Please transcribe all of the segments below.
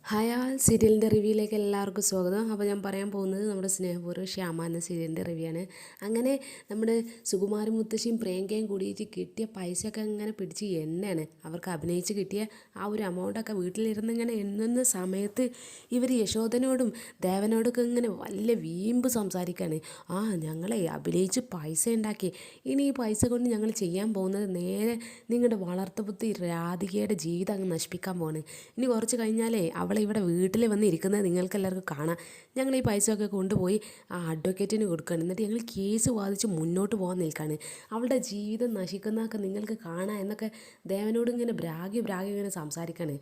Hi സീരിയലിൻ്റെ റിവ്യൂയിലേക്ക് എല്ലാവർക്കും സ്വാഗതം. അപ്പോൾ ഞാൻ പറയാൻ പോകുന്നത് നമ്മുടെ സ്നേഹപൂർവ്വം ശ്യാമ എന്ന സീരിയലിൻ്റെ റിവ്യൂ ആണ്. അങ്ങനെ നമ്മുടെ സുകുമാരൻ മുത്തശ്ശിയും പ്രിയങ്കയും കൂടിയിട്ട് കിട്ടിയ പൈസയൊക്കെ ഇങ്ങനെ പിടിച്ച് എണ്ണയാണ്. അവർക്ക് അഭിനയിച്ച് കിട്ടിയ ആ ഒരു എമൗണ്ടൊക്കെ വീട്ടിലിരുന്ന് ഇങ്ങനെ എണ്ണുന്ന സമയത്ത് ഇവർ യശോദനോടും ദേവനോടൊക്കെ ഇങ്ങനെ വലിയ വീമ്പ് സംസാരിക്കുകയാണ്. ഞങ്ങളെ അഭിനയിച്ച് പൈസ ഉണ്ടാക്കി, ഇനി ഈ പൈസ കൊണ്ട് ഞങ്ങൾ ചെയ്യാൻ പോകുന്നത് നേരെ നിങ്ങളുടെ വളർത്തുപുത്രി രാധികയുടെ ജീവിതം അങ്ങ് നശിപ്പിക്കാൻ പോവാണ്. ഇനി കുറച്ച് കഴിഞ്ഞാലേ അവളെ ഇവിടെ വീട്ടിൽ വന്ന് ഇരിക്കുന്നത് നിങ്ങൾക്ക് എല്ലാവർക്കും കാണാം. ഞങ്ങൾ ഈ പൈസയൊക്കെ കൊണ്ടുപോയി ആ അഡ്വക്കേറ്റിന് കൊടുക്കുകയാണ്. എന്നിട്ട് ഞങ്ങൾ കേസ് വാദിച്ച് മുന്നോട്ട് പോകാൻ നിൽക്കുകയാണ്. അവളുടെ ജീവിതം നശിക്കുന്നതൊക്കെ നിങ്ങൾക്ക് കാണാം എന്നൊക്കെ ദേവനോട് ഇങ്ങനെ ബ്രാഗി ഇങ്ങനെ സംസാരിക്കുകയാണ്.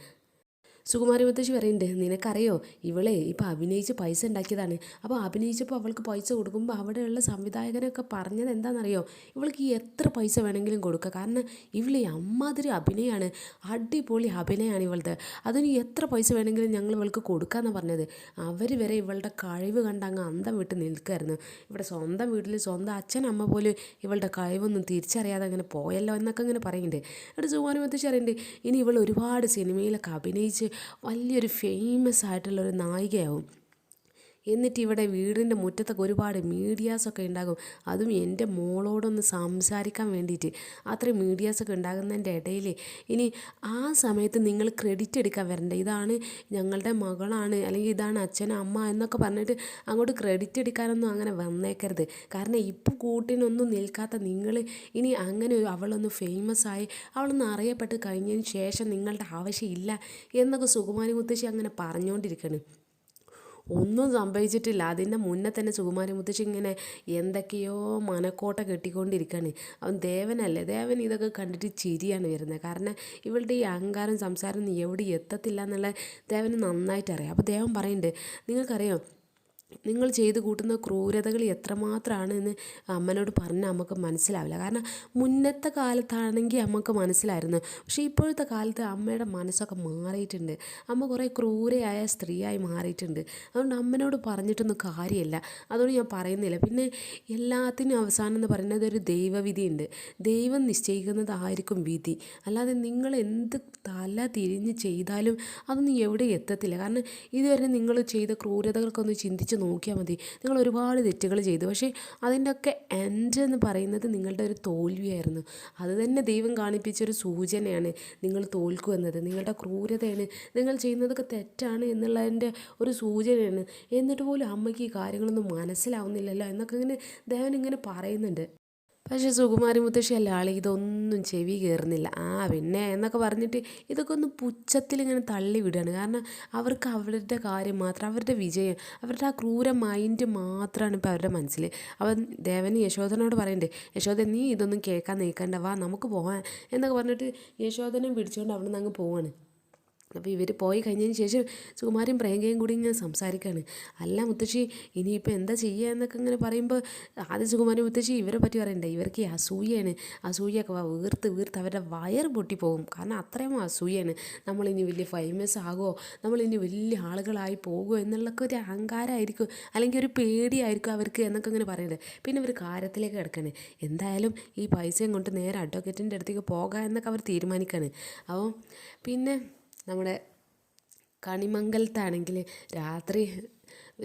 സുകുമാരി മുത്തശ്ശി പറയുന്നുണ്ട്, നിനക്കറിയോ ഇവളെ ഇപ്പം അഭിനയിച്ച് പൈസ ഉണ്ടാക്കിയതാണ്. അപ്പോൾ അഭിനയിച്ചപ്പോൾ അവൾക്ക് പൈസ കൊടുക്കുമ്പോൾ അവിടെയുള്ള സംവിധായകനൊക്കെ പറഞ്ഞത് എന്താണെന്നറിയോ, ഇവൾക്ക് എത്ര പൈസ വേണമെങ്കിലും കൊടുക്കുക, കാരണം ഇവൾ അമ്മാതിരി അഭിനയമാണ്, അടിപൊളി അഭിനയമാണ് ഇവളുടെ, അതിന് എത്ര പൈസ വേണമെങ്കിലും ഞങ്ങൾ ഇവൾക്ക് കൊടുക്കാമെന്നാണ് പറഞ്ഞത്. അവർ വരെ ഇവളുടെ കഴിവ് കണ്ട് അങ്ങ് അന്തം വിട്ട് നിൽക്കുമായിരുന്നു. ഇവിടെ സ്വന്തം വീട്ടിൽ സ്വന്തം അച്ഛനമ്മ പോലും ഇവളുടെ കഴിവൊന്നും തിരിച്ചറിയാതെ അങ്ങനെ പോയല്ലോ എന്നൊക്കെ ഇങ്ങനെ പറയുന്നുണ്ട്. എന്നിട്ട് സുകുമാരി മുത്തശ്ശി പറയുന്നുണ്ട്, ഇനി ഇവൾ ഒരുപാട് സിനിമയിലൊക്കെ അഭിനയിച്ച് വലിയൊരു ഫേമസ് ആയിട്ടുള്ളൊരു നായികയാവും. എന്നിട്ട് ഇവിടെ വീടിൻ്റെ മുറ്റത്തൊക്കെ ഒരുപാട് മീഡിയാസൊക്കെ ഉണ്ടാകും, അതും എൻ്റെ മോളോടൊന്ന് സംസാരിക്കാൻ വേണ്ടിയിട്ട്. അത്രയും മീഡിയാസൊക്കെ ഉണ്ടാകുന്നതിൻ്റെ ഇടയിൽ ഇനി ആ സമയത്ത് നിങ്ങൾ ക്രെഡിറ്റ് എടുക്കാൻ വരണ്ട, ഇതാണ് ഞങ്ങളുടെ മകളാണ്, അല്ലെങ്കിൽ ഇതാണ് അച്ഛൻ അമ്മ എന്നൊക്കെ പറഞ്ഞിട്ട് അങ്ങോട്ട് ക്രെഡിറ്റ് എടുക്കാനൊന്നും അങ്ങനെ വന്നേക്കരുത്. കാരണം ഇപ്പോൾ കൂട്ടിനൊന്നും നിൽക്കാത്ത നിങ്ങൾ ഇനി അങ്ങനെ അവളൊന്ന് ഫേമസ് ആയി അവളൊന്ന് അറിയപ്പെട്ട് കഴിഞ്ഞതിന് ശേഷം നിങ്ങളുടെ ആവശ്യമില്ല എന്നൊക്കെ സുകുമാരി മുത്തശ്ശി അങ്ങനെ പറഞ്ഞുകൊണ്ടിരിക്കുകയാണ്. ഒന്നും സംഭവിച്ചിട്ടില്ല. അതിൻ്റെ മുന്നേ തന്നെ സുകുമാരി മുത്തശ്ശി ഇങ്ങനെ എന്തൊക്കെയോ മനക്കോട്ട കെട്ടിക്കൊണ്ടിരിക്കുകയാണ്. അവൻ ദേവനല്ലേ, ദേവൻ ഇതൊക്കെ കണ്ടിട്ട് ചിരിയാണ് വരുന്നത്. കാരണം ഇവളുടെ ഈ അഹങ്കാരം സംസാരം എവിടെ എത്തത്തില്ല എന്നുള്ള ദേവന് നന്നായിട്ട് അറിയാം. അപ്പോൾ ദേവൻ പറയുന്നുണ്ട്, നിങ്ങൾക്കറിയാം നിങ്ങൾ ചെയ്ത് കൂട്ടുന്ന ക്രൂരതകൾ എത്രമാത്രമാണ് എന്ന് അമ്മനോട് പറഞ്ഞാൽ നമുക്ക് മനസ്സിലാവില്ല. കാരണം മുന്നത്തെ കാലത്താണെങ്കിൽ അമ്മക്ക് മനസ്സിലായിരുന്നു, പക്ഷേ ഇപ്പോഴത്തെ കാലത്ത് അമ്മയുടെ മനസ്സൊക്കെ മാറിയിട്ടുണ്ട്. അമ്മ കുറേ ക്രൂരയായ സ്ത്രീയായി മാറിയിട്ടുണ്ട്. അതുകൊണ്ട് അമ്മനോട് പറഞ്ഞിട്ടൊന്നും കാര്യമില്ല, അതുകൊണ്ട് ഞാൻ പറയുന്നില്ല. പിന്നെ എല്ലാത്തിനും അവസാനം എന്ന് പറയുന്നത് ഒരു ദൈവവിധിയുണ്ട്. ദൈവം നിശ്ചയിക്കുന്നതായിരിക്കും വിധി, അല്ലാതെ നിങ്ങൾ എന്ത് തല തിരിഞ്ഞ് ചെയ്താലും അതൊന്നും എവിടെ എത്തത്തില്ല. കാരണം ഇതുവരെ നിങ്ങൾ ചെയ്ത ക്രൂരതകൾക്കൊന്ന് ചിന്തിച്ച് നോക്കിയാൽ മതി. നിങ്ങൾ ഒരുപാട് തെറ്റുകൾ ചെയ്തു, പക്ഷേ അതിൻ്റെയൊക്കെ എൻഡ് എന്ന് പറയുന്നത് നിങ്ങളുടെ ഒരു തോൽവിയായിരുന്നു. അത് തന്നെ ദൈവം കാണിപ്പിച്ചൊരു സൂചനയാണ്, നിങ്ങൾ തോൽക്കുമെന്നത് നിങ്ങളുടെ ക്രൂരതയാണ്, നിങ്ങൾ ചെയ്യുന്നതൊക്കെ തെറ്റാണ് എന്നുള്ളതിൻ്റെ ഒരു സൂചനയാണ്. എന്നിട്ട് പോലും അമ്മയ്ക്ക് ഈ കാര്യങ്ങളൊന്നും മനസ്സിലാവുന്നില്ലല്ലോ എന്നൊക്കെ ഇങ്ങനെ ദേവൻ ഇങ്ങനെ പറയുന്നുണ്ട്. പക്ഷേ സുകുമാരി മുത്തശ്ശി അല്ല ആൾ ഇതൊന്നും ചെവി കയറുന്നില്ല. പിന്നെ എന്നൊക്കെ പറഞ്ഞിട്ട് ഇതൊക്കെ ഒന്ന് പുച്ഛത്തിലിങ്ങനെ തള്ളി വിടുകയാണ്. കാരണം അവർക്ക് അവരുടെ കാര്യം മാത്രം, അവരുടെ വിജയം, അവരുടെ ആ ക്രൂര മൈൻഡ് മാത്രമാണ് ഇപ്പോൾ അവരുടെ മനസ്സിൽ. അവൻ ദേവന് യശോദനോട് പറയുന്നുണ്ട്, യശോദ നീ ഇതൊന്നും കേൾക്കാൻ നിൽക്കണ്ട, വാ നമുക്ക് പോകാൻ എന്നൊക്കെ പറഞ്ഞിട്ട് യശോദനെ പിടിച്ചുകൊണ്ട് അവിടെ നിന്ന് അങ്ങ് പോവാണ്. അപ്പോൾ ഇവർ പോയി കഴിഞ്ഞതിന് ശേഷം സുകുമാരിയും പ്രിയങ്കയും കൂടി ഇങ്ങനെ സംസാരിക്കുകയാണ്. അല്ല മുത്തശ്ശി ഇനിയിപ്പോൾ എന്താ ചെയ്യുക എന്നൊക്കെ ഇങ്ങനെ പറയുമ്പോൾ ആദ്യം സുകുമാരി മുത്തശ്ശി ഇവരെ പറ്റി പറയണ്ടേ, ഇവർക്ക് അസൂയയാണ്, അസൂയൊക്കെ വീർത്ത് വീർത്ത് അവരുടെ വയർ പൊട്ടിപ്പോകും. കാരണം അത്രയും അസൂയയാണ്. നമ്മളിനി വലിയ ഫേമസ് ആകുമോ, നമ്മളിനി വലിയ ആളുകളായി പോകുമോ എന്നുള്ളൊക്കെ ഒരു അഹങ്കാരമായിരിക്കും, അല്ലെങ്കിൽ ഒരു പേടിയായിരിക്കും അവർക്ക് എന്നൊക്കെ ഇങ്ങനെ പറയുന്നത്. പിന്നെ ഇവർ കാര്യത്തിലേക്ക് കിടക്കുകയാണ്. എന്തായാലും ഈ പൈസയും കൊണ്ട് നേരെ അഡ്വക്കേറ്റിൻ്റെ അടുത്തേക്ക് പോകാം എന്നൊക്കെ അവർ തീരുമാനിക്കുകയാണ്. അപ്പോൾ പിന്നെ നമ്മുടെ കണിമംഗലത്താണെങ്കിൽ രാത്രി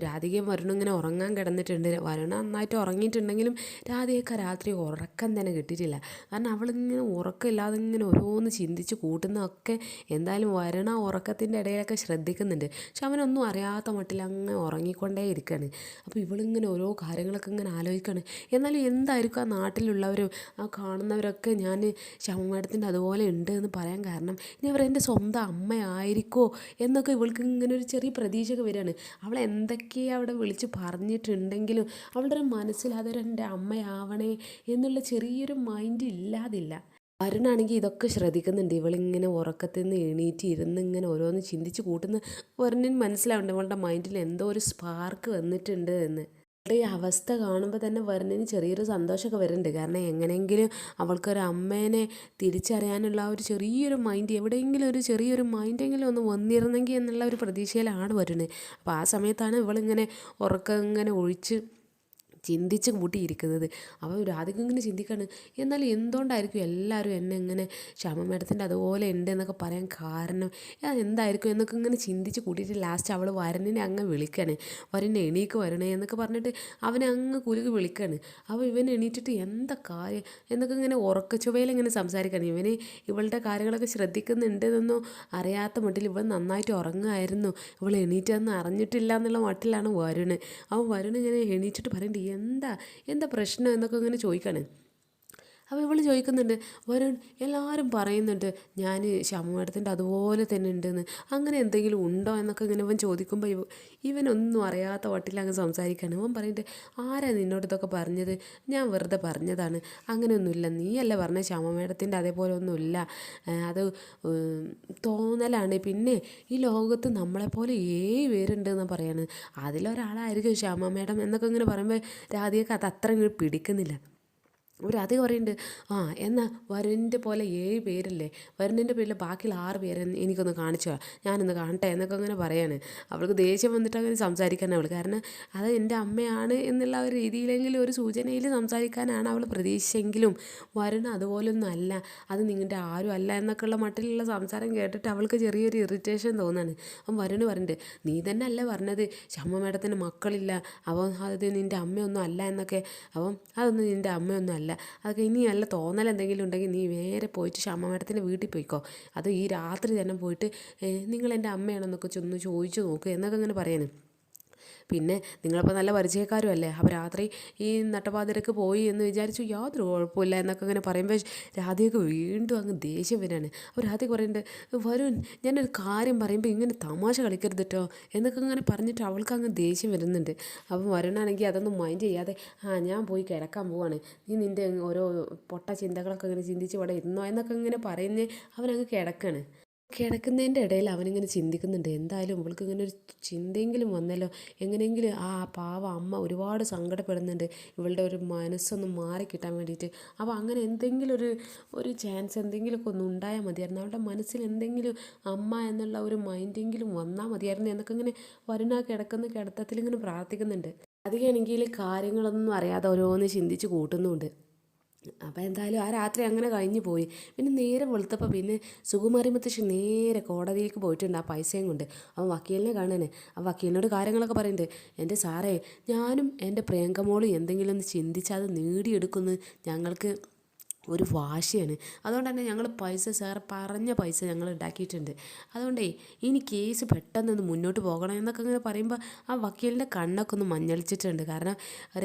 രാധികയും വരുണും ഇങ്ങനെ ഉറങ്ങാൻ കിടന്നിട്ടുണ്ട്. വരുണ നന്നായിട്ട് ഉറങ്ങിയിട്ടുണ്ടെങ്കിലും രാധികയൊക്കെ രാത്രി ഉറക്കം തന്നെ കിട്ടിയിട്ടില്ല. കാരണം അവളിങ്ങനെ ഉറക്കമില്ലാതെ ഇങ്ങനെ ഓരോന്ന് ചിന്തിച്ച് കൂട്ടുന്നതൊക്കെ എന്തായാലും വരുണ ഉറക്കത്തിൻ്റെ ഇടയിലൊക്കെ ശ്രദ്ധിക്കുന്നുണ്ട്. പക്ഷെ അവനൊന്നും അറിയാത്ത മട്ടിൽ അങ്ങനെ ഉറങ്ങിക്കൊണ്ടേ ഇരിക്കുകയാണ്. അപ്പോൾ ഇവളിങ്ങനെ ഓരോ കാര്യങ്ങളൊക്കെ ഇങ്ങനെ ആലോചിക്കുകയാണ്. എന്നാലും എന്തായിരിക്കും ആ നാട്ടിലുള്ളവരും ആ കാണുന്നവരൊക്കെ ഞാൻ ശ്യാമ മേഡത്തിൻ്റെ അതുപോലെ ഉണ്ട് എന്ന് പറയാൻ കാരണം, ഇനി അവർ എൻ്റെ സ്വന്തം അമ്മയായിരിക്കോ എന്നൊക്കെ ഇവൾക്ക് ഇങ്ങനെ ഒരു ചെറിയ പ്രതീക്ഷയൊക്കെ വരികയാണ്. അവൾ എന്തൊക്കെ അവിടെ വിളിച്ച് പറഞ്ഞിട്ടുണ്ടെങ്കിലും അവളുടെ ഒരു മനസ്സിൽ അതൊരു എൻ്റെ അമ്മയാവണേ എന്നുള്ള ചെറിയൊരു മൈൻഡ് ഇല്ലാതില്ല. വരുണാണെങ്കിൽ ഇതൊക്കെ ശ്രദ്ധിക്കുന്നുണ്ട്. ഇവളിങ്ങനെ ഉറക്കത്തിൽ നിന്ന് എണീറ്റ് ഇരുന്ന് ഇങ്ങനെ ഓരോന്ന് ചിന്തിച്ച് കൂട്ടുന്ന വരുണിന് മനസ്സിലാവുന്നുണ്ട് ഇവളുടെ മൈൻഡിൽ എന്തോ ഒരു സ്പാർക്ക് വന്നിട്ടുണ്ട് എന്ന്. അവളുടെ ഈ അവസ്ഥ കാണുമ്പോൾ തന്നെ വരുണിന് ചെറിയൊരു സന്തോഷമൊക്കെ വരുന്നുണ്ട്. കാരണം എങ്ങനെയെങ്കിലും അവൾക്കൊരു അമ്മേനെ തിരിച്ചറിയാനുള്ള ആ ഒരു ചെറിയൊരു മൈൻഡ്, എവിടെയെങ്കിലും ഒരു ചെറിയൊരു മൈൻഡെങ്കിലും ഒന്ന് വന്നിരുന്നെങ്കിൽ എന്നുള്ള ഒരു പ്രതീക്ഷയിലാണ് വരുന്നത്. അപ്പോൾ ആ സമയത്താണ് ഇവളിങ്ങനെ ഉറക്കം ഇങ്ങനെ ഒഴിച്ച് ചിന്തിച്ച് കൂട്ടിയിരിക്കുന്നത്. അപ്പോൾ രാധിക ഇങ്ങനെ ചിന്തിക്കാണ്, എന്നാലും എന്തുകൊണ്ടായിരിക്കും എല്ലാവരും എന്നെ ഇങ്ങനെ ശ്യാമ മേഡത്തിൻ്റെ അതുപോലെ ഉണ്ട് എന്നൊക്കെ പറയാൻ കാരണം എന്തായിരിക്കും എന്നൊക്കെ ഇങ്ങനെ ചിന്തിച്ച് കൂട്ടിയിട്ട് ലാസ്റ്റ് അവൾ വരണിനെ അങ്ങ് വിളിക്കാണ്. വരനെ എണീക്ക് വരണേ എന്നൊക്കെ പറഞ്ഞിട്ട് അവനെ അങ്ങ് കുലുക്കി വിളിക്കാണ്. അപ്പോൾ ഇവൻ എണീറ്റിട്ട് എന്താ കാര്യം എന്നൊക്കെ ഇങ്ങനെ ഉറക്കച്ചുവയിൽ ഇങ്ങനെ സംസാരിക്കുകയാണ്. ഇവന് ഇവളുടെ കാര്യങ്ങളൊക്കെ ശ്രദ്ധിക്കുന്നുണ്ടെന്നൊന്നും അറിയാത്ത മട്ടിൽ ഇവൻ നന്നായിട്ട് ഉറങ്ങുമായിരുന്നു. ഇവൾ എണീറ്റെന്ന് അറിഞ്ഞിട്ടില്ല എന്നുള്ള മട്ടിലാണ് വരുണ്. അവൻ വരുൺ ഇങ്ങനെ എണീറ്റിട്ട് പറയുന്നുണ്ട്, എന്താ പ്രശ്നം എന്നൊക്കെ ഇങ്ങനെ ചോദിക്കാണ്. അപ്പോൾ ഇവൾ ചോദിക്കുന്നുണ്ട്, വരുൺ എല്ലാവരും പറയുന്നുണ്ട് ഞാൻ ശ്യാമ മേഡത്തിൻ്റെ അതുപോലെ തന്നെ ഉണ്ടെന്ന്, അങ്ങനെ എന്തെങ്കിലും ഉണ്ടോ എന്നൊക്കെ ഇങ്ങനെ ഇവൻ ചോദിക്കുമ്പോൾ ഇവനൊന്നും അറിയാത്ത വട്ടിൽ അങ്ങ് സംസാരിക്കുകയാണ്. ഇവൻ പറയുന്നുണ്ട്, ആരാ നിന്നോട് ഇതൊക്കെ പറഞ്ഞത്? ഞാൻ വെറുതെ പറഞ്ഞതാണ്, അങ്ങനെയൊന്നുമില്ല, നീയല്ലേ പറഞ്ഞ ശ്യാമ മേഡത്തിൻ്റെ അതേപോലെ ഒന്നുമില്ല, അത് തോന്നലാണ്. പിന്നെ ഈ ലോകത്ത് നമ്മളെപ്പോലെ 7 പേരുണ്ടെന്ന് പറയാണ്, അതിലൊരാളായിരിക്കും ശ്യാമ മേഡം എന്നൊക്കെ ഇങ്ങനെ പറയുമ്പോൾ രാധികക്ക് അത് അത്ര ഇങ്ങനെ പിടിക്കുന്നില്ല. രാധിക പറയുന്നുണ്ട്, എന്നാൽ വരുണിൻ്റെ പോലെ 7 പേരില്ലേ, വരുണിൻ്റെ പേരിൽ ബാക്കിയുള്ള 6 പേരെ എനിക്കൊന്ന് കാണിച്ചോ, ഞാനൊന്ന് കാണട്ടെ എന്നൊക്കെ അങ്ങനെ പറയാണ്. അവൾക്ക് ദേഷ്യം വന്നിട്ട് അങ്ങനെ സംസാരിക്കാൻ അവൾ, കാരണം അത് എൻ്റെ അമ്മയാണ് എന്നുള്ള ഒരു രീതിയിലെങ്കിലും ഒരു സൂചനയിൽ സംസാരിക്കാനാണ് അവൾ പ്രതീക്ഷിച്ചെങ്കിലും വരുൺ അതുപോലൊന്നും അല്ല, അത് നിങ്ങളുടെ ആരും അല്ല എന്നൊക്കെയുള്ള മട്ടിലുള്ള സംസാരം കേട്ടിട്ട് അവൾക്ക് ചെറിയൊരു ഇറിറ്റേഷൻ തോന്നാണ്. അപ്പം വരുൺ പറയുന്നുണ്ട്, നീ തന്നെ അല്ലേ പറഞ്ഞത് ശ്യാമ മേഡത്തിന് മക്കളില്ല, അപ്പം അത് നിൻ്റെ അമ്മയൊന്നും അല്ല എന്നൊക്കെ, അപ്പം അതൊന്നും നിൻ്റെ അമ്മയൊന്നും അല്ല, അതൊക്കെ ഇനി നല്ല തോന്നൽ എന്തെങ്കിലും ഉണ്ടെങ്കിൽ നീ നേരെ പോയിട്ട് ശ്യാമ മേഡത്തിൻ്റെ വീട്ടിൽ പോയിക്കോ, അത് ഈ രാത്രി തന്നെ പോയിട്ട് നിങ്ങൾ എൻ്റെ അമ്മയാണെന്നൊക്കെ ഒന്ന് ചോദിച്ചു നോക്ക് എന്നൊക്കെ ഇങ്ങനെ പറയാനും. പിന്നെ നിങ്ങളിപ്പോൾ നല്ല പരിചയക്കാരും അല്ലേ, അപ്പോൾ രാത്രി ഈ നട്ടപ്പാതിരക്ക് പോയി എന്ന് വിചാരിച്ചു യാതൊരു കുഴപ്പമില്ല എന്നൊക്കെ ഇങ്ങനെ പറയുമ്പോൾ രാധികക്ക് വീണ്ടും അങ്ങ് ദേഷ്യം വരികയാണ്. അപ്പോൾ രാധിക പറയുന്നുണ്ട്, വരുൺ ഞാനൊരു കാര്യം പറയുമ്പോൾ ഇങ്ങനെ തമാശ കളിക്കരുത് കേട്ടോ എന്നൊക്കെ ഇങ്ങനെ പറഞ്ഞിട്ട് അവൾക്ക് അങ്ങ് ദേഷ്യം വരുന്നുണ്ട്. അപ്പം വരുണാണെങ്കിൽ അതൊന്നും മൈൻഡ് ചെയ്യാതെ, ഞാൻ പോയി കിടക്കാൻ പോവാണ്, നീ നിൻ്റെ ഓരോ പൊട്ട ചിന്തകളൊക്കെ ഇങ്ങനെ ചിന്തിച്ച് ഇവിടെ ഇരുന്നോ എന്നൊക്കെ ഇങ്ങനെ പറയുന്നേ അവനങ്ങ് കിടക്കാണ്. കിടക്കുന്നതിൻ്റെ ഇടയിൽ അവനിങ്ങനെ ചിന്തിക്കുന്നുണ്ട്, എന്തായാലും ഇവൾക്ക് ഇങ്ങനെ ഒരു ചിന്തയെങ്കിലും വന്നല്ലോ, എങ്ങനെയെങ്കിലും ആ പാവ അമ്മ ഒരുപാട് സങ്കടപ്പെടുന്നുണ്ട്, ഇവളുടെ ഒരു മനസ്സൊന്ന് മാറിക്കിട്ടാൻ വേണ്ടിയിട്ട്. അപ്പോൾ അങ്ങനെ എന്തെങ്കിലും ഒരു ചാൻസ് എന്തെങ്കിലുമൊക്കെ ഒന്ന് ഉണ്ടായാൽ മതിയായിരുന്നു, അവളുടെ മനസ്സിൽ എന്തെങ്കിലും അമ്മ എന്നുള്ള ഒരു മൈൻഡെങ്കിലും വന്നാൽ മതിയായിരുന്നു എന്നൊക്കെ ഇങ്ങനെ വരുണ കിടക്കുന്ന കിടത്തത്തിൽ ഇങ്ങനെ പ്രാർത്ഥിക്കുന്നുണ്ട്. അധികമാണെങ്കിൽ കാര്യങ്ങളൊന്നും അറിയാതെ ഓരോന്ന് ചിന്തിച്ച് കൂട്ടുന്നുമുണ്ട്. അപ്പോൾ എന്തായാലും ആ രാത്രി അങ്ങനെ കഴിഞ്ഞു പോയി. പിന്നെ നേരം വെളുത്തപ്പോൾ പിന്നെ സുകുമാരി മുത്തശ്ശി നേരെ കോടതിയിലേക്ക് പോയിട്ടുണ്ട് ആ പൈസയും കൊണ്ട്. അവൻ വക്കീലിനെ കാണാനേ, ആ വക്കീലിനോട് കാര്യങ്ങളൊക്കെ പറയുന്നുണ്ട്, എൻ്റെ സാറേ ഞാനും എൻ്റെ പ്രിയങ്കമോളും എന്തെങ്കിലും ഒന്ന് ചിന്തിച്ചാൽ അത് നേടിയെടുക്കുമെന്ന് ഞങ്ങൾക്ക് ഒരു വാശിയാണ്, അതുകൊണ്ട് തന്നെ ഞങ്ങൾ പൈസ സാർ പറഞ്ഞ പൈസ ഞങ്ങൾ ഉണ്ടാക്കിയിട്ടുണ്ട്, അതുകൊണ്ടേ ഇനി കേസ് പെട്ടെന്നൊന്ന് മുന്നോട്ട് പോകണം എന്നൊക്കെ ഇങ്ങനെ പറയുമ്പോൾ ആ വക്കീലിൻ്റെ കണ്ണൊക്കെ ഒന്ന് മഞ്ഞളിച്ചിട്ടുണ്ട്. കാരണം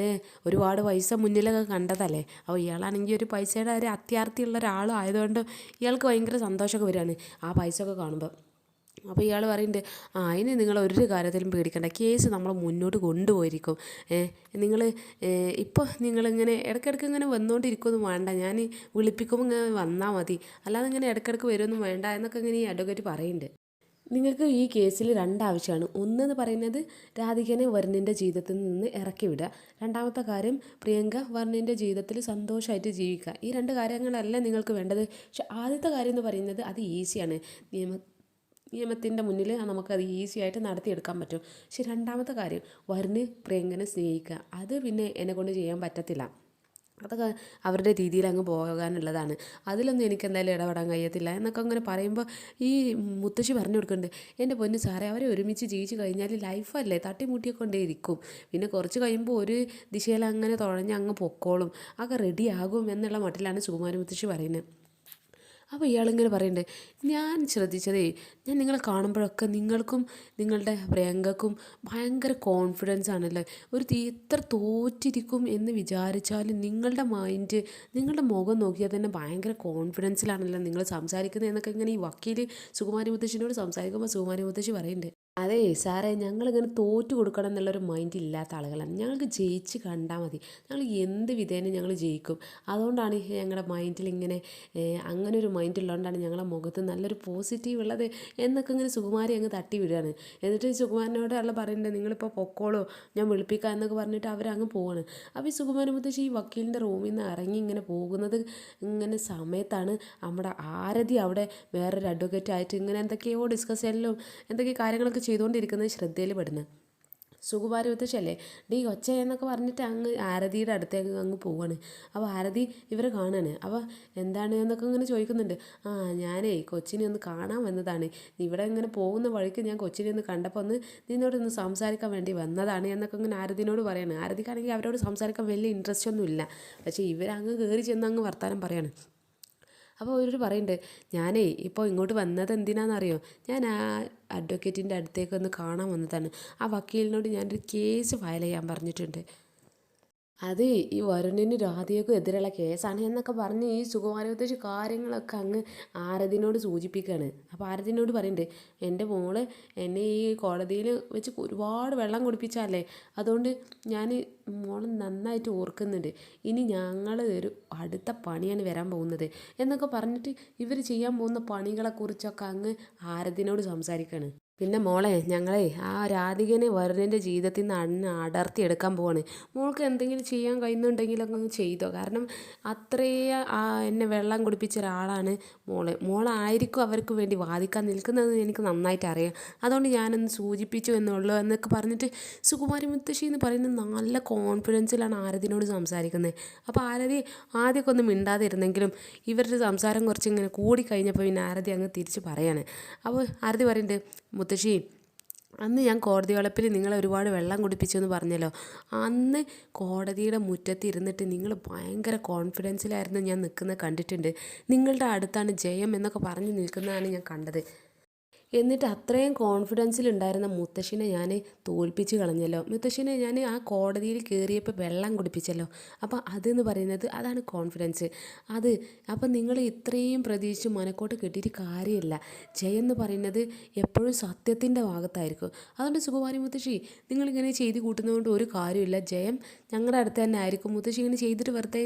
ഒരുപാട് പൈസ മുന്നിലൊക്കെ കണ്ടതല്ലേ, അപ്പോൾ ഇയാളാണെങ്കിൽ ഒരു പൈസയുടെ ഒരു അത്യാർത്ഥിയുള്ള ഒരാളും ആയതുകൊണ്ട് ഇയാൾക്ക് ഭയങ്കര സന്തോഷമൊക്കെ വരികയാണ് ആ പൈസ ഒക്കെ കാണുമ്പോൾ. അപ്പോൾ ഇയാൾ പറയുന്നുണ്ട്, അതിന് നിങ്ങൾ ഒരു കാര്യത്തിലും പേടിക്കണ്ട, കേസ് നമ്മൾ മുന്നോട്ട് കൊണ്ടുപോയിരിക്കും, നിങ്ങൾ ഇപ്പോൾ നിങ്ങളിങ്ങനെ ഇടയ്ക്കിടയ്ക്ക് ഇങ്ങനെ വന്നുകൊണ്ടിരിക്കുകയൊന്നും വേണ്ട, ഞാൻ വിളിപ്പിക്കുമ്പോൾ ഇങ്ങനെ വന്നാൽ മതി, അല്ലാതെ ഇങ്ങനെ ഇടയ്ക്കിടയ്ക്ക് വരുമൊന്നും വേണ്ട എന്നൊക്കെ ഇങ്ങനെ ഈ അഡ്വക്കേറ്റ് പറയുന്നുണ്ട്. നിങ്ങൾക്ക് ഈ കേസിൽ 2 ആവശ്യമാണ്. ഒന്നെന്ന് പറയുന്നത് രാധികനെ വരുണിൻ്റെ ജീവിതത്തിൽ നിന്ന് ഇറക്കി വിടുക, രണ്ടാമത്തെ കാര്യം പ്രിയങ്ക വരുണിൻ്റെ ജീവിതത്തിൽ സന്തോഷമായിട്ട് ജീവിക്കുക. ഈ 2 കാര്യങ്ങളല്ല നിങ്ങൾക്ക് വേണ്ടത്. പക്ഷെ ആദ്യത്തെ കാര്യം എന്ന് പറയുന്നത് അത് ഈസിയാണ്, നിയമത്തിൻ്റെ മുന്നിൽ നമുക്കത് ഈസി ആയിട്ട് നടത്തിയെടുക്കാൻ പറ്റും. പക്ഷെ രണ്ടാമത്തെ കാര്യം വരുണ് പ്രിയങ്കനെ സ്നേഹിക്കുക, അത് പിന്നെ എന്നെക്കൊണ്ട് ചെയ്യാൻ പറ്റത്തില്ല, അതൊക്കെ അവരുടെ രീതിയിൽ അങ്ങ് പോകാനുള്ളതാണ്, അതിലൊന്നും എനിക്ക് എന്തായാലും ഇടപെടാൻ കഴിയത്തില്ല എന്നൊക്കെ അങ്ങനെ പറയുമ്പോൾ ഈ മുത്തശ്ശി പറഞ്ഞു കൊടുക്കുന്നുണ്ട്, എൻ്റെ പൊന്നു സാറേ അവരെ ഒരുമിച്ച് ജീവിച്ച് കഴിഞ്ഞാൽ ലൈഫല്ലേ തട്ടിമുട്ടിയെ കൊണ്ടേ ഇരിക്കും, പിന്നെ കുറച്ച് കഴിയുമ്പോൾ ഒരു ദിശയിൽ അങ്ങനെ തുഴഞ്ഞ് അങ്ങ് പൊക്കോളും, അതൊക്കെ റെഡിയാകും എന്നുള്ള മട്ടിലാണ് സുകുമാരി മുത്തശ്ശി പറയുന്നത്. അപ്പോൾ ഇയാളിങ്ങനെ പറയുന്നുണ്ട്, ഞാൻ ശ്രദ്ധിച്ചതേ, ഞാൻ നിങ്ങളെ കാണുമ്പോഴൊക്കെ നിങ്ങൾക്കും നിങ്ങളുടെ പ്രിയങ്കക്കും ഭയങ്കര കോൺഫിഡൻസ് ആണല്ലേ, എത്ര തോറ്റിരിക്കും എന്ന് വിചാരിച്ചാലും നിങ്ങളുടെ മൈൻഡ്, നിങ്ങളുടെ മുഖം നോക്കിയാൽ തന്നെ ഭയങ്കര കോൺഫിഡൻസിലാണല്ലോ നിങ്ങൾ സംസാരിക്കുന്നത് എന്നൊക്കെ ഇങ്ങനെ ഈ വക്കീൽ സുകുമാരി മുത്തശ്ശിനോട് സംസാരിക്കുമ്പോൾ സുകുമാരി മുത്തശ്ശി പറയുന്നുണ്ട്, അതേ സാറേ ഞങ്ങളിങ്ങനെ തോറ്റു കൊടുക്കണം എന്നുള്ളൊരു മൈൻഡ് ഇല്ലാത്ത ആളുകളാണ്, ഞങ്ങൾക്ക് ജയിച്ച് കണ്ടാൽ മതി, ഞങ്ങൾ എന്ത് വിധേന ഞങ്ങൾ ജയിക്കും, അതുകൊണ്ടാണ് ഞങ്ങളുടെ മൈൻഡിൽ ഇങ്ങനെ അങ്ങനെ ഒരു മൈൻഡ് ഉള്ളതുകൊണ്ടാണ് ഞങ്ങളുടെ മുഖത്ത് നല്ലൊരു പോസിറ്റീവ് ഉള്ളത് എന്നൊക്കെ ഇങ്ങനെ സുകുമാരി അങ്ങ് തട്ടി വിടുകയാണ്. എന്നിട്ട് സുകുമാരനോട് അല്ല പറയുന്നുണ്ട്, നിങ്ങളിപ്പോൾ പൊക്കോളൂ ഞാൻ വിളിപ്പിക്കാം എന്നൊക്കെ പറഞ്ഞിട്ട് അവരങ്ങ് പോവാണ്. അപ്പോൾ ഈ സുകുമാര മുത്തശ്ശി ഈ വക്കീലിൻ്റെ റൂമിൽ നിന്ന് ഇറങ്ങി ഇങ്ങനെ പോകുന്നത് ഇങ്ങനെ സമയത്താണ് നമ്മുടെ ആരതി അവിടെ വേറൊരു അഡ്വക്കേറ്റ് ആയിട്ട് ഇങ്ങനെ എന്തൊക്കെയോ ഡിസ്കസ് ചെയ്യലും എന്തൊക്കെ കാര്യങ്ങളൊക്കെ ചെയ്തുകൊണ്ടിരിക്കുന്നത് ശ്രദ്ധയിൽ പെടുന്നത്. സുകുമാരി മുത്തശ്ശിയല്ലേ ഡീ ഒച്ച എന്നൊക്കെ പറഞ്ഞിട്ട് അങ്ങ് ആരതിയുടെ അടുത്തേക്ക് അങ്ങ് പോവാണ്. അപ്പോൾ ആരതി ഇവരെ കാണാണ്. അപ്പോൾ എന്താണ് എന്നൊക്കെ ഇങ്ങനെ ചോദിക്കുന്നുണ്ട്. ഞാനേ കൊച്ചിനെ ഒന്ന് കാണാൻ വന്നതാണ്. ഇവിടെ ഇങ്ങനെ പോകുന്ന വഴിക്ക് ഞാൻ കൊച്ചിനെ ഒന്ന് കണ്ടപ്പോൾ നിന്നോടൊന്ന് സംസാരിക്കാൻ വേണ്ടി വന്നതാണ് എന്നൊക്കെ ഇങ്ങനെ ആരതിനോട് പറയാണ്. ആരതിക്കാണെങ്കിൽ അവരോട് സംസാരിക്കാൻ വലിയ ഇൻട്രസ്റ്റ് ഒന്നും ഇല്ല. പക്ഷേ ഇവരങ്ങ് കയറി ചെന്ന് അങ്ങ് വർത്താനം പറയാണ്. അപ്പോൾ അവരോട് പറയുന്നുണ്ട്, ഞാനേ ഇപ്പോൾ ഇങ്ങോട്ട് വന്നത് എന്തിനാണെന്നറിയോ, ഞാൻ ആ അഡ്വക്കേറ്റിൻ്റെ അടുത്തേക്ക് ഒന്ന് കാണാൻ വന്നതാണ്. ആ വക്കീലിനോട് ഞാനൊരു കേസ് ഫയൽ ചെയ്യാൻ പറഞ്ഞിട്ടുണ്ട്. അത് ഈ വരുണിനും രാധികയ്ക്കും എതിരെയുള്ള കേസാണ് എന്നൊക്കെ പറഞ്ഞ് ഈ സുകുമാരി മുത്തശ്ശി കാര്യങ്ങളൊക്കെ അങ്ങ് ആരതിനോട് സൂചിപ്പിക്കുകയാണ്. അപ്പോൾ ആരതിനോട് പറയുന്നുണ്ട്, എൻ്റെ മോള് എന്നെ ഈ കോടതിയിൽ വെച്ച് ഒരുപാട് വെള്ളം കുടിപ്പിച്ചല്ലേ, അതുകൊണ്ട് ഞാൻ മോള് നന്നായിട്ട് ഓർക്കുന്നുണ്ട്. ഇനി ഞങ്ങൾ ഒരു അടുത്ത പണിയാണ് വരാൻ പോകുന്നത് എന്നൊക്കെ പറഞ്ഞിട്ട് ഇവർ ചെയ്യാൻ പോകുന്ന പണികളെക്കുറിച്ചൊക്കെ അങ്ങ് ആരതിനോട് സംസാരിക്കുകയാണ്. പിന്നെ മോളെ ഞങ്ങളെ ആ രാധികനെ വരുണിൻ്റെ ജീവിതത്തിൽ നിന്ന് അടർത്തിയെടുക്കാൻ പോവാണ്. മോൾക്ക് എന്തെങ്കിലും ചെയ്യാൻ കഴിയുന്നുണ്ടെങ്കിലൊക്കെ ഒന്ന് ചെയ്തോ. കാരണം അത്രയും എന്നെ വെള്ളം കുടിപ്പിച്ച ഒരാളാണ് മോളായിരിക്കും അവർക്ക് വേണ്ടി വാദിക്കാൻ നിൽക്കുന്നതെന്ന് എനിക്ക് നന്നായിട്ട് അറിയാം. അതുകൊണ്ട് ഞാനൊന്ന് സൂചിപ്പിച്ചു എന്നുള്ളൂ എന്നൊക്കെ പറഞ്ഞിട്ട് സുകുമാരി മുത്തശ്ശി എന്ന് പറയുന്നത് നല്ല കോൺഫിഡൻസിലാണ് ആരതിനോട് സംസാരിക്കുന്നത്. അപ്പോൾ ആരതി ആദ്യമൊക്കെ ഒന്നും മിണ്ടാതിരുന്നെങ്കിലും ഇവരുടെ സംസാരം കുറച്ചിങ്ങനെ കൂടിക്കഴിഞ്ഞപ്പോൾ പിന്നെ ആരതി അങ്ങ് തിരിച്ച് പറയാണ്. അപ്പോൾ ആരതി പറയുന്നുണ്ട്, മുത്തശ്ശി അന്ന് ഞാൻ കോടതി വളപ്പിൽ നിങ്ങളെ ഒരുപാട് വെള്ളം കുടിപ്പിച്ചു എന്ന് പറഞ്ഞല്ലോ, അന്ന് കോടതിയുടെ മുറ്റത്ത് ഇരുന്നിട്ട് നിങ്ങൾ ഭയങ്കര കോൺഫിഡൻസിലായിരുന്നു ഞാൻ നിൽക്കുന്നത് കണ്ടിട്ടുണ്ട്. നിങ്ങളുടെ അടുത്താണ് ജയം എന്നൊക്കെ പറഞ്ഞ് നിൽക്കുന്നതാണ് ഞാൻ കണ്ടത്. എന്നിട്ട് അത്രയും കോൺഫിഡൻസിലുണ്ടായിരുന്ന മുത്തശ്ശിനെ ഞാൻ തോൽപ്പിച്ച് കളഞ്ഞല്ലോ. മുത്തശ്ശിനെ ഞാൻ ആ കോടതിയിൽ കയറിയപ്പോൾ വെള്ളം കുടിപ്പിച്ചല്ലോ. അപ്പോൾ അതെന്ന് പറയുന്നത് അതാണ് കോൺഫിഡൻസ്. അപ്പം നിങ്ങൾ ഇത്രയും പ്രതീക്ഷിച്ച് മനക്കോട്ട് കെട്ടിയിട്ട് കാര്യമില്ല. ജയെന്ന് പറയുന്നത് എപ്പോഴും സത്യത്തിൻ്റെ ഭാഗത്തായിരിക്കും. അതുകൊണ്ട് സുകുമാരി മുത്തശ്ശി നിങ്ങളിങ്ങനെ ചെയ്ത് കൂട്ടുന്നതുകൊണ്ട് ഒരു കാര്യമില്ല. ജയം ഞങ്ങളുടെ അടുത്ത് തന്നെ ആയിരിക്കും. മുത്തശ്ശി ഇങ്ങനെ ചെയ്തിട്ട് വെറുതെ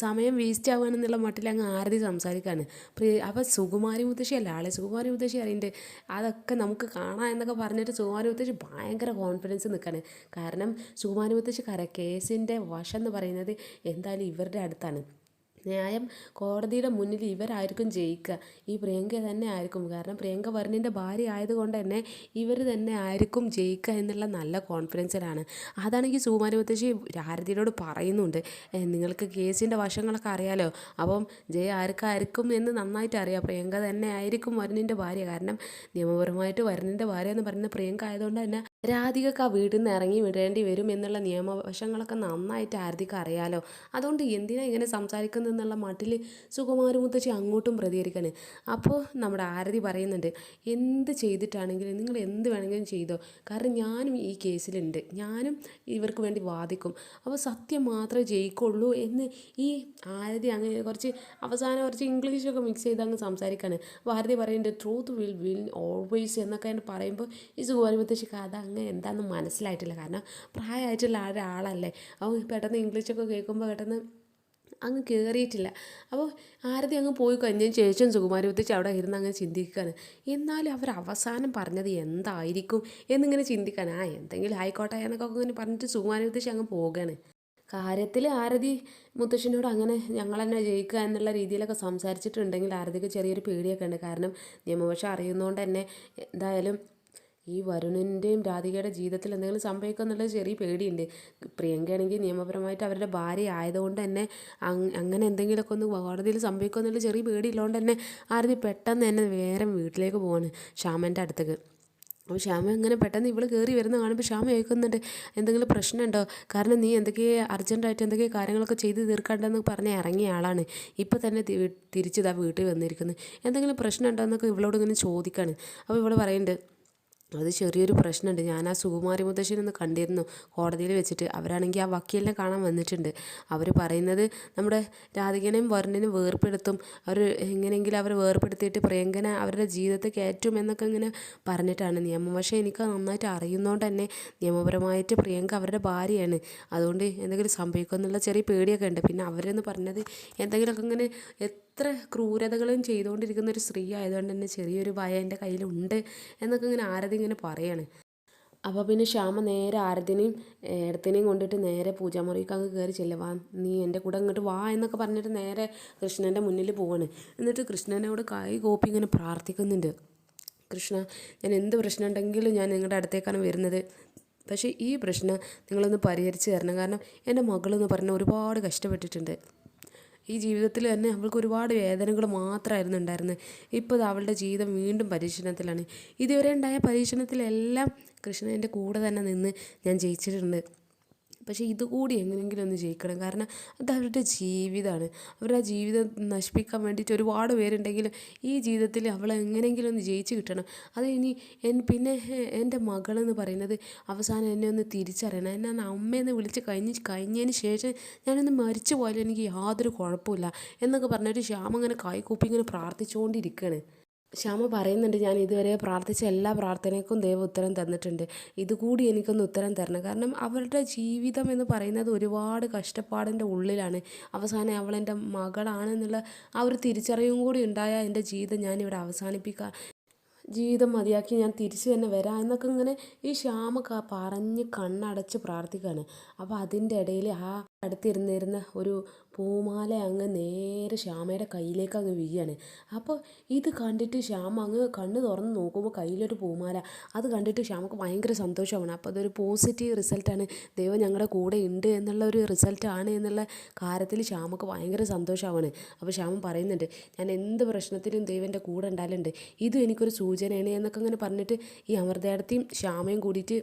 സമയം വേസ്റ്റ് ആവുകയാണെന്നുള്ള മട്ടിൽ അങ്ങ് ആരതി സംസാരിക്കുകയാണ്. അപ്പോൾ സുകുമാരി മുത്തശ്ശിയല്ല ആളെ സുകുമാരി മുത്തശ്ശി അറിയണ്ട് അതൊക്കെ നമുക്ക് കാണാം എന്നൊക്കെ പറഞ്ഞിട്ട് സുകുമാരി മുത്തശ്ശി ഭയങ്കര കോൺഫിഡൻസ് നിൽക്കുകയാണ്. കാരണം സുകുമാരി മുത്തശ്ശി കേസിൻ്റെ വശം എന്ന് പറയുന്നത് എന്തായാലും ഇവരുടെ അടുത്താണ്. ന്യായം കോടതിയുടെ മുന്നിൽ ഇവരായിരിക്കും ജയിക്കുക. ഈ പ്രിയങ്ക തന്നെ ആയിരിക്കും. കാരണം പ്രിയങ്ക വരുണിൻ്റെ ഭാര്യ ആയതുകൊണ്ട് തന്നെ ഇവർ തന്നെ ആയിരിക്കും ജയിക്കുക എന്നുള്ള നല്ല കോൺഫിഡൻസിലാണ്. അതാണെങ്കിൽ സുകുമാരി മുത്തശ്ശി ആരതിയോട് പറയുന്നുണ്ട്, നിങ്ങൾക്ക് കേസിൻ്റെ വശങ്ങളൊക്കെ അറിയാലോ, അപ്പം ജയ ആർക്കായിരിക്കും എന്ന് നന്നായിട്ട് അറിയാം. പ്രിയങ്ക തന്നെ ആയിരിക്കും വരുണിൻ്റെ ഭാര്യ. കാരണം നിയമപരമായിട്ട് വരുണിൻ്റെ ഭാര്യ എന്ന് പറയുന്ന പ്രിയങ്ക ആയതുകൊണ്ട് തന്നെ രാധികക്ക് ആ വീട്ടിൽ നിന്ന് ഇറങ്ങി വിടേണ്ടി വരും എന്നുള്ള നിയമവശങ്ങളൊക്കെ നന്നായിട്ട് ആരതിക്ക് അറിയാലോ. അതുകൊണ്ട് എന്തിനാ ഇങ്ങനെ സംസാരിക്കുന്നത് എന്നുള്ള മട്ടിൽ സുകുമാരി മുത്തശ്ശി അങ്ങോട്ടും പ്രതികരിക്കാണ്. അപ്പോൾ നമ്മുടെ ആരതി പറയുന്നുണ്ട്, എന്ത് ചെയ്തിട്ടാണെങ്കിലും നിങ്ങൾ എന്ത് വേണമെങ്കിലും ചെയ്തോ, കാരണം ഞാനും ഈ കേസിലുണ്ട്, ഞാനും ഇവർക്ക് വേണ്ടി വാദിക്കും, അപ്പോൾ സത്യം മാത്രമേ ജയിക്കുള്ളൂ എന്ന് ഈ ആരതി അങ്ങനെ അവസാനം കുറച്ച് ഇംഗ്ലീഷൊക്കെ മിക്സ് ചെയ്ത് അങ്ങ് സംസാരിക്കാണ്. അപ്പോൾ ആരതി പറയുന്നുണ്ട്, ട്രൂത്ത് വിൽ ഓൾവേസ് എന്നൊക്കെ പറയുമ്പോൾ ഈ സുകുമാരി മുത്തശ്ശിക്ക് അത് അങ്ങ് എന്താണെന്ന് മനസ്സിലായിട്ടില്ല. കാരണം പ്രായമായിട്ടുള്ള ഒരാളല്ലേ, അപ്പോൾ പെട്ടെന്ന് ഇംഗ്ലീഷൊക്കെ കേൾക്കുമ്പോൾ പെട്ടെന്ന് അങ്ങ് കയറിയിട്ടില്ല. അപ്പോൾ ആരതി അങ്ങ് പോയി കഴിഞ്ഞതിന് ശേഷം സുകുമാരി മുത്തശ്ശി അവിടെ ഇരുന്ന് അങ്ങനെ ചിന്തിക്കുകയാണ്. എന്നാലും അവർ അവസാനം പറഞ്ഞത് എന്തായിരിക്കും എന്നിങ്ങനെ ചിന്തിക്കാൻ എന്തെങ്കിലും ആയിക്കോട്ടെ എന്നൊക്കെ ഇങ്ങനെ പറഞ്ഞിട്ട് സുകുമാരി മുത്തശ്ശി അങ്ങ് പോവുകയാണ്. കാര്യത്തിൽ ആരതി മുത്തശ്ശിനോട് അങ്ങനെ ഞങ്ങൾ തന്നെ ജയിക്കുക എന്നുള്ള രീതിയിലൊക്കെ സംസാരിച്ചിട്ടുണ്ടെങ്കിൽ ആരതിക്ക് ചെറിയൊരു പേടിയൊക്കെ ഉണ്ട്. കാരണം നിയമവശം അറിയുന്നതുകൊണ്ട് തന്നെ എന്തായാലും ഈ വരുണിൻ്റെയും രാധികയുടെ ജീവിതത്തിൽ എന്തെങ്കിലും സംഭവിക്കുക എന്നുള്ളത് ചെറിയ പേടിയുണ്ട്. പ്രിയങ്കയാണെങ്കിൽ നിയമപരമായിട്ട് അവരുടെ ഭാര്യ ആയതുകൊണ്ട് തന്നെ അങ്ങനെ എന്തെങ്കിലുമൊക്കെ ഒന്ന് കോടതിയിൽ സംഭവിക്കുക എന്നുള്ള ചെറിയ പേടിയുള്ളതുകൊണ്ട് തന്നെ ആരതി പെട്ടെന്ന് തന്നെ വേറെ വീട്ടിലേക്ക് പോവാണ്, ശ്യാമൻ്റെ അടുത്തേക്ക്. അപ്പോൾ ശ്യാമ ഇങ്ങനെ പെട്ടെന്ന് ഇവൾ കയറി വരുന്ന കാണുമ്പോൾ ശ്യാമ ചോദിക്കുന്നുണ്ട്, എന്തെങ്കിലും പ്രശ്നമുണ്ടോ? കാരണം നീ അർജൻറ്റായിട്ട് എന്തൊക്കെയോ കാര്യങ്ങളൊക്കെ ചെയ്ത് തീർക്കണ്ടെന്ന് പറഞ്ഞ് ഇറങ്ങിയ ആളാണ്, ഇപ്പോൾ തന്നെ തിരിച്ചിതാ വീട്ടിൽ വന്നിരിക്കുന്നത്, എന്തെങ്കിലും പ്രശ്നമുണ്ടോ എന്നൊക്കെ ഇവളോട് ഇങ്ങനെ ചോദിക്കുകയാണ്. അപ്പോൾ ഇവൾ പറയുന്നുണ്ട്, അത് ചെറിയൊരു പ്രശ്നമുണ്ട്. ഞാൻ ആ സുകുമാരി മുത്തശ്ശനൊന്ന് കണ്ടിരുന്നു കോടതിയിൽ വെച്ചിട്ട്. അവരാണെങ്കിൽ ആ വക്കീലിനെ കാണാൻ വന്നിട്ടുണ്ട്. അവർ പറയുന്നത് നമ്മുടെ രാധികനെയും വരുണിനെയും വേർപ്പെടുത്തും, അവർ എങ്ങനെയെങ്കിലും അവർ വേർപ്പെടുത്തിയിട്ട് പ്രിയങ്കനെ അവരുടെ ജീവിതത്തിൽ കയറ്റും എന്നൊക്കെ ഇങ്ങനെ പറഞ്ഞിട്ടാണ്. നിയമവശം എനിക്ക് നന്നായിട്ട് അറിയുന്നതുകൊണ്ട് തന്നെ നിയമപരമായിട്ട് പ്രിയങ്ക അവരുടെ ഭാര്യയാണ്. അതുകൊണ്ട് എന്തെങ്കിലും സംഭവിക്കുമെന്നുള്ള ചെറിയ പേടിയൊക്കെ ഉണ്ട്. പിന്നെ അവരെന്ന് പറഞ്ഞത് എന്തെങ്കിലുമൊക്കെ ഇങ്ങനെ എത്ര ക്രൂരതകളും ചെയ്തുകൊണ്ടിരിക്കുന്ന ഒരു സ്ത്രീ ആയതുകൊണ്ട് തന്നെ ചെറിയൊരു ഭയം എൻ്റെ കയ്യിലുണ്ട് എന്നൊക്കെ ഇങ്ങനെ ആരതി ഇങ്ങനെ പറയാണ്. അപ്പോൾ പിന്നെ ശ്യാമ നേരെ ആരതിനെയും ഏടത്തിനെയും കൊണ്ടിട്ട് നേരെ പൂജാമുറിക്ക് അങ്ങ് കയറി ചെല്ലുവാ, നീ എൻ്റെ കൂടെ അങ്ങോട്ട് വാ എന്നൊക്കെ പറഞ്ഞിട്ട് നേരെ കൃഷ്ണൻ്റെ മുന്നിൽ പോവാണ്. എന്നിട്ട് കൃഷ്ണനോട് കൈ കോപ്പി ഇങ്ങനെ പ്രാർത്ഥിക്കുന്നുണ്ട്, കൃഷ്ണ ഞാൻ എന്ത് പ്രശ്നം ഉണ്ടെങ്കിലും ഞാൻ നിങ്ങളുടെ അടുത്തേക്കാണ് വരുന്നത്, പക്ഷേ ഈ പ്രശ്നം നിങ്ങളൊന്ന് പരിഹരിച്ച് തരണം. കാരണം എൻ്റെ മകളെന്ന് പറഞ്ഞാൽ ഒരുപാട് കഷ്ടപ്പെട്ടിട്ടുണ്ട്. ഈ ജീവിതത്തിൽ തന്നെ അവൾക്ക് ഒരുപാട് വേദനകൾ മാത്രമായിരുന്നു ഉണ്ടായിരുന്നത്. ഇപ്പോൾ അവളുടെ ജീവിതം വീണ്ടും പരീക്ഷണത്തിലാണ്. ഇതുവരെ ഉണ്ടായ പരീക്ഷണത്തിലെല്ലാം കൃഷ്ണൻ എൻ്റെ കൂടെ തന്നെ നിന്ന് ഞാൻ ജയിച്ചിട്ടുണ്ട്. പക്ഷേ ഇതുകൂടി എങ്ങനെയെങ്കിലും ഒന്ന് ജയിക്കണം. കാരണം അത് അവരുടെ ജീവിതമാണ്. അവരുടെ ആ ജീവിതം നശിപ്പിക്കാൻ വേണ്ടിയിട്ട് ഒരുപാട് പേരുണ്ടെങ്കിലും ഈ ജീവിതത്തിൽ അവൾ എങ്ങനെയെങ്കിലും ഒന്ന് ജയിച്ച് കിട്ടണം. അത് ഇനി പിന്നെ എൻ്റെ മകളെന്ന് പറയുന്നത് അവസാനം എന്നെ ഒന്ന് തിരിച്ചറിയണം. എന്നെ ഒന്ന് അമ്മയെന്ന് വിളിച്ച് കഴിഞ്ഞതിന് ശേഷം ഞാനൊന്ന് മരിച്ചു പോയാലും എനിക്ക് യാതൊരു കുഴപ്പമില്ല എന്നൊക്കെ പറഞ്ഞിട്ട് ശ്യാമ ഇങ്ങനെ കൈകൂപ്പി ഇങ്ങനെ പ്രാർത്ഥിച്ചുകൊണ്ടിരിക്കുകയാണ്. ശ്യാമ പറയുന്നുണ്ട്, ഞാൻ ഇതുവരെ പ്രാർത്ഥിച്ച എല്ലാ പ്രാർത്ഥനയ്ക്കും ദൈവം ഉത്തരം തന്നിട്ടുണ്ട്. ഇതുകൂടി എനിക്കൊന്ന് ഉത്തരം തരണം. കാരണം അവരുടെ ജീവിതം എന്ന് പറയുന്നത് ഒരുപാട് കഷ്ടപ്പാടിൻ്റെ ഉള്ളിലാണ്. അവസാനം അവളെൻ്റെ മകളാണെന്നുള്ള ആ ഒരു തിരിച്ചറിവും കൂടി ഉണ്ടായാൽ എൻ്റെ ജീവിതം ഞാനിവിടെ അവസാനിപ്പിക്കുക, ജീവിതം മതിയാക്കി ഞാൻ തിരിച്ചു തന്നെ വരാം എന്നൊക്കെ ഇങ്ങനെ ഈ ശ്യാമ പറഞ്ഞ് കണ്ണടച്ച് പ്രാർത്ഥിക്കുകയാണ്. അപ്പോൾ അതിൻ്റെ ഇടയിൽ ആ അടുത്തിരുന്നിരുന്ന ഒരു പൂമാല അങ്ങ് നേരെ ശ്യാമയുടെ കയ്യിലേക്ക് അങ്ങ് വീഴാണ്. അപ്പോൾ ഇത് കണ്ടിട്ട് ശ്യാമ അങ്ങ് കണ്ണ് തുറന്ന് നോക്കുമ്പോൾ കയ്യിലൊരു പൂമാല. അത് കണ്ടിട്ട് ശ്യാമക്ക് ഭയങ്കര സന്തോഷമാണ്. അപ്പോൾ അതൊരു പോസിറ്റീവ് റിസൾട്ടാണ്, ദൈവം ഞങ്ങളുടെ കൂടെ ഉണ്ട് എന്നുള്ള ഒരു റിസൾട്ടാണ് എന്നുള്ള കാര്യത്തിൽ ശ്യാമക്ക് ഭയങ്കര സന്തോഷമാണ്. അപ്പോൾ ശ്യാമൻ പറയുന്നുണ്ട്, ഞാൻ എന്ത് പ്രശ്നത്തിലും ദൈവൻ്റെ കൂടെ ഉണ്ടാലുണ്ട്, ഇതും എനിക്കൊരു സൂചനയാണ് എന്നൊക്കെ അങ്ങനെ പറഞ്ഞിട്ട് ഈ അമൃതേടത്തെയും ശ്യാമയും കൂടിയിട്ട്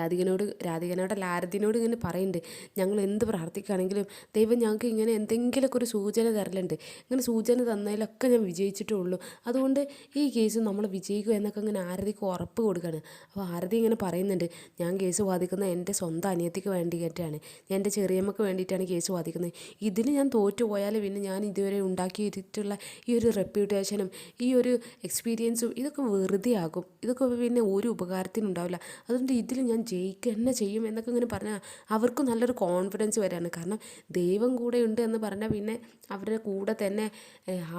ആരതിനോട് ഇങ്ങനെ പറയുന്നുണ്ട്, ഞങ്ങൾ എന്ത് പ്രാർത്ഥിക്കുകയാണെങ്കിലും ദൈവം ഞങ്ങൾക്ക് ഇങ്ങനെ എന്തെങ്കിലുമൊക്കെ ഒരു സൂചന തരലുണ്ട്. ഇങ്ങനെ സൂചന തന്നതിലൊക്കെ ഞാൻ വിജയിച്ചിട്ടേ ഉള്ളൂ. അതുകൊണ്ട് ഈ കേസ് നമ്മൾ വിജയിക്കും എന്നൊക്കെ ഇങ്ങനെ ആരതിക്ക് ഉറപ്പ് കൊടുക്കുകയാണ്. അപ്പോൾ ആരതി ഇങ്ങനെ പറയുന്നുണ്ട്, ഞാൻ കേസ് വാദിക്കുന്നത് എൻ്റെ സ്വന്തം അനിയത്തിക്ക് വേണ്ടിയിട്ടാണ്, ഞാൻ എൻ്റെ ചെറിയമ്മക്ക് വേണ്ടിയിട്ടാണ് കേസ് വാദിക്കുന്നത്. ഇതിൽ ഞാൻ തോറ്റുപോയാൽ പിന്നെ ഞാൻ ഇതുവരെ ഉണ്ടാക്കിയിട്ടുള്ള ഈ ഒരു റെപ്യൂട്ടേഷനും ഈ ഒരു എക്സ്പീരിയൻസും ഇതൊക്കെ വെറുതെ ആകും. ഇതൊക്കെ പിന്നെ ഒരു ഉപകാരത്തിനുണ്ടാവില്ല. അതുകൊണ്ട് ഇതിൽ ഞാൻ ജയിക്കുക തന്നെ ചെയ്യും എന്നൊക്കെ ഇങ്ങനെ പറഞ്ഞാൽ അവർക്ക് നല്ലൊരു കോൺഫിഡൻസ് വരാണ്. കാരണം ദൈവം കൂടെ ഉണ്ട് എന്ന് പറഞ്ഞാൽ പിന്നെ അവരുടെ കൂടെ തന്നെ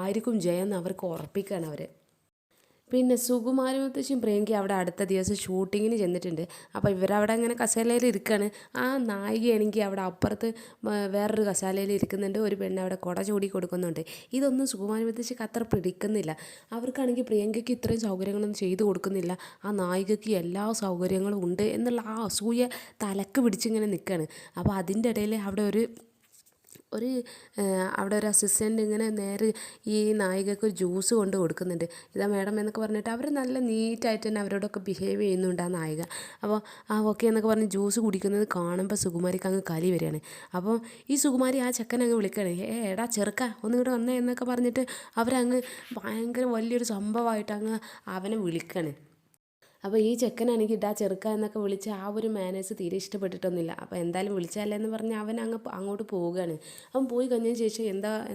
ആയിരിക്കും ജയം എന്ന് അവർക്ക് ഉറപ്പിക്കുകയാണ് അവർ. പിന്നെ സുകുമാരി മുത്തശ്ശിയും പ്രിയങ്കയും അവിടെ അടുത്ത ദിവസം ഷൂട്ടിങ്ങിന് ചെന്നിട്ടുണ്ട്. അപ്പോൾ ഇവരവിടെ ഇങ്ങനെ കസേരയിൽ ഇരിക്കുകയാണ്. ആ നായികയാണെങ്കിൽ അവിടെ അപ്പുറത്ത് വേറൊരു കസാലയിൽ ഇരിക്കുന്നുണ്ട്. ഒരു പെണ്ണ് അവിടെ കുട ചൂടി കൊടുക്കുന്നുണ്ട്. ഇതൊന്നും സുകുമാരി മുത്തശ്ശിക്ക് അത്ര പിടിക്കുന്നില്ല. അവർക്കാണെങ്കിൽ പ്രിയങ്കയ്ക്ക് ഇത്രയും സൗകര്യങ്ങളൊന്നും ചെയ്തു കൊടുക്കുന്നില്ല, ആ നായികയ്ക്ക് എല്ലാ സൗകര്യങ്ങളും ഉണ്ട് എന്നുള്ള ആ അസൂയ തലക്ക് പിടിച്ചിങ്ങനെ നിൽക്കുകയാണ്. അപ്പോൾ അതിൻ്റെ ഇടയിൽ അവിടെ ഒരു അസിസ്റ്റൻ്റ് ഇങ്ങനെ നേരെ ഈ നായികക്ക് ഒരു ജ്യൂസ് കൊണ്ട് കൊടുക്കുന്നുണ്ട്. ഇതാ മേഡം എന്നൊക്കെ പറഞ്ഞിട്ട് അവർ നല്ല നീറ്റായിട്ട് തന്നെ അവരോടൊക്കെ ബിഹേവ് ചെയ്യുന്നുണ്ട് ആ നായിക. അപ്പോൾ ഓക്കെ എന്നൊക്കെ പറഞ്ഞ് ജ്യൂസ് കുടിക്കുന്നത് കാണുമ്പോൾ സുകുമാരിക്ക് അങ്ങ് കലി വരികയാണ്. അപ്പോൾ ഈ സുകുമാരി ആ ചെക്കനെ അങ്ങ് വിളിക്കുകയാണ്, എടാ ചെറുക്ക ഒന്നിങ്ങോട്ട് വന്നേ എന്നൊക്കെ പറഞ്ഞിട്ട് അവരങ്ങ് ഭയങ്കര വലിയൊരു സംഭവമായിട്ട് അങ്ങ് അവനെ വിളിക്കുകയാണ്. അപ്പോൾ ഈ ചെക്കനാണെങ്കിൽ ഇടാ ചെറുക്ക എന്നൊക്കെ വിളിച്ച് ആ ഒരു മാനേഴ്സ് തീരെ ഇഷ്ടപ്പെട്ടിട്ടൊന്നുമില്ല. അപ്പോൾ എന്തായാലും വിളിച്ചല്ലേ എന്ന് പറഞ്ഞ് അവൻ അങ്ങോട്ട് പോവുകയാണ്. അവൻ പോയി കഴിഞ്ഞതിന് ശേഷം